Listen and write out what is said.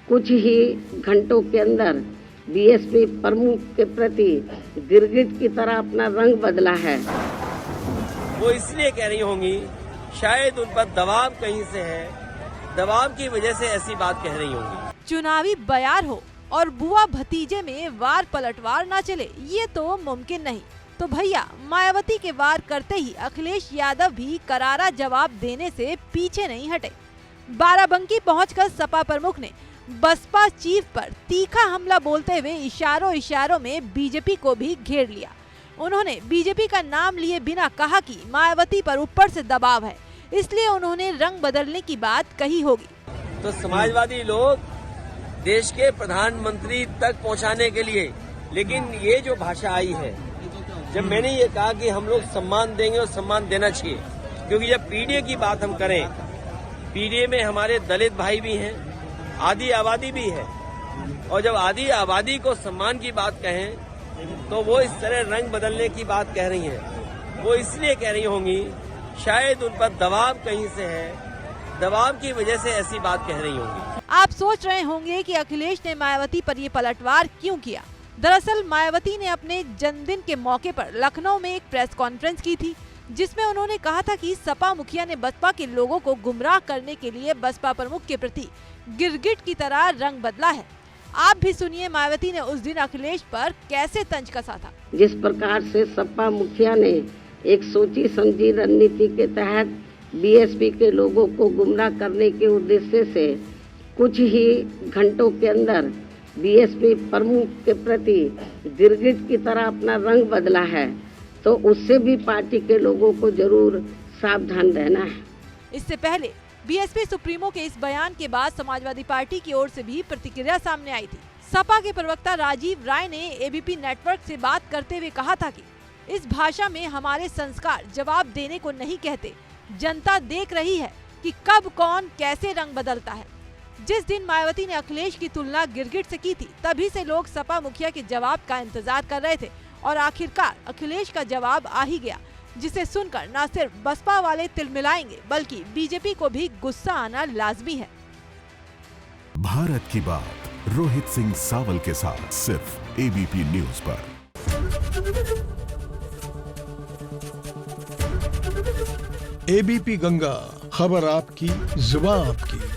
कुछ ही घंटों के अंदर बीएसपी प्रमुख के प्रति गिरगिट की तरह अपना रंग बदला है। वो इसलिए कह रही होंगी, शायद उन पर दबाव कहीं से है, दबाव की वजह से ऐसी बात कह रही होंगी। चुनावी बयार हो और बुआ भतीजे में वार पलटवार ना चले, ये तो मुमकिन नहीं। तो भैया मायावती के वार करते ही अखिलेश यादव भी करारा जवाब देने से पीछे नहीं हटे। बाराबंकी पहुंचकर सपा प्रमुख ने बसपा चीफ पर तीखा हमला बोलते हुए इशारों में बीजेपी को भी घेर लिया। उन्होंने बीजेपी का नाम लिए बिना कहा कि मायावती पर ऊपर से दबाव है, इसलिए उन्होंने रंग बदलने की बात कही होगी। तो समाजवादी लोग देश के प्रधानमंत्री तक पहुंचाने के लिए, लेकिन ये जो भाषा आई है, जब मैंने ये कहा कि हम लोग सम्मान देंगे और सम्मान देना चाहिए, क्योंकि जब पीडीए की बात हम करें, पीडीए में हमारे दलित भाई भी हैं, आदि आबादी भी है, और जब आदि आबादी को सम्मान की बात कहें तो वो इस तरह रंग बदलने की बात कह रही हैं। वो इसलिए कह रही होंगी, शायद उन पर दबाव कहीं से है, दबाव की वजह से ऐसी बात कह रही होंगी। आप सोच रहे होंगे कि अखिलेश ने मायावती पर ये पलटवार क्यों किया। दरअसल मायावती ने अपने जन्मदिन के मौके पर लखनऊ में एक प्रेस कॉन्फ्रेंस की थी, जिसमें उन्होंने कहा था कि सपा मुखिया ने बसपा के लोगों को गुमराह करने के लिए बसपा प्रमुख के प्रति गिरगिट की तरह रंग बदला है। आप भी सुनिए मायावती ने उस दिन अखिलेश पर कैसे तंज कसा था। जिस प्रकार से सपा मुखिया ने एक सोची समझी रणनीति के तहत बीएसपी के लोगों को गुमराह करने के उद्देश्य से कुछ ही घंटों के अंदर बीएसपी प्रमुख के प्रति गिरगिट की तरह अपना रंग बदला है, तो उससे भी पार्टी के लोगों को जरूर सावधान रहना है। इससे पहले बीएसपी सुप्रीमो के इस बयान के बाद समाजवादी पार्टी की ओर से भी प्रतिक्रिया सामने आई थी। सपा के प्रवक्ता राजीव राय ने एबीपी नेटवर्क से बात करते हुए कहा था कि इस भाषा में हमारे संस्कार जवाब देने को नहीं कहते। जनता देख रही है कि कब कौन कैसे रंग बदलता है। जिस दिन मायावती ने अखिलेश की तुलना गिरगिट से की थी, तभी से लोग सपा मुखिया के जवाब का इंतजार कर रहे थे और आखिरकार अखिलेश का जवाब आ ही गया, जिसे सुनकर न सिर्फ बसपा वाले तिलमिलाएंगे बल्कि बीजेपी को भी गुस्सा आना लाजमी है। भारत की बात रोहित सिंह सावल के साथ सिर्फ एबीपी न्यूज पर। एबीपी गंगा, खबर आपकी, जुबान आपकी।